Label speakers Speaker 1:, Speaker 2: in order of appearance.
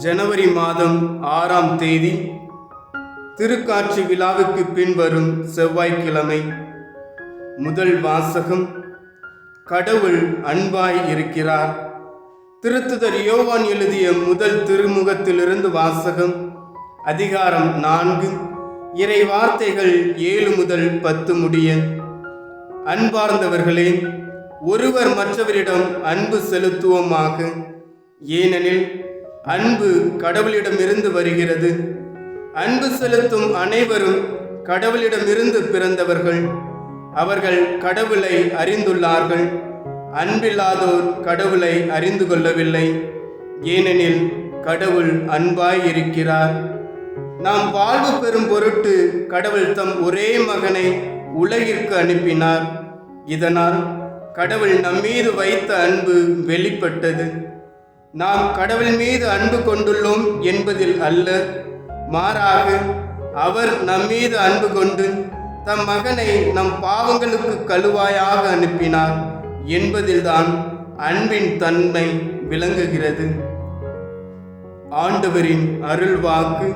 Speaker 1: ஜனவரி மாதம் 6ஆம் தேதி திருக்காட்சி விழாவுக்கு பின்வரும் செவ்வாய்க்கிழமை. முதல் வாசகம். கடவுள் அன்பாய் இருக்கிறார். திருத்துதர் யோவான் எழுதிய முதல் திருமுகத்திலிருந்து வாசகம். அதிகாரம் 4, இறை வார்த்தைகள் 7 முதல் 10 முடிய. அன்பார்ந்தவர்களே, ஒருவர் மற்றவரிடம் அன்பு செலுத்துவோமாக. ஏனெனில் அன்பு கடவுளிடமிருந்து வருகிறது. அன்பு செலுத்தும் அனைவரும் கடவுளிடமிருந்து பிறந்தவர்கள். அவர்கள் கடவுளை அறிந்துள்ளார்கள். அன்பில்லாதோர் கடவுளை அறிந்து கொள்ளவில்லை. ஏனெனில் கடவுள் அன்பாய் இருக்கிறார். நாம் வாழ்வு பெறும் பொருட்டு கடவுள் தம் ஒரே மகனை உலகிற்கு அனுப்பினார். இதனால் கடவுள் நம்மீது வைத்த அன்பு வெளிப்பட்டது. நாம் கடவுள் மீது அன்பு கொண்டுள்ளோம் என்பதில் அல்ல, மாறாக அவர் நம்மீது அன்பு கொண்டு தம் மகனை நம் பாவங்களுக்கு கழுவாயாக அனுப்பினார் என்பதில்தான் அன்பின் தன்மை விளங்குகிறது. ஆண்டவரின் அருள்வாக்கு.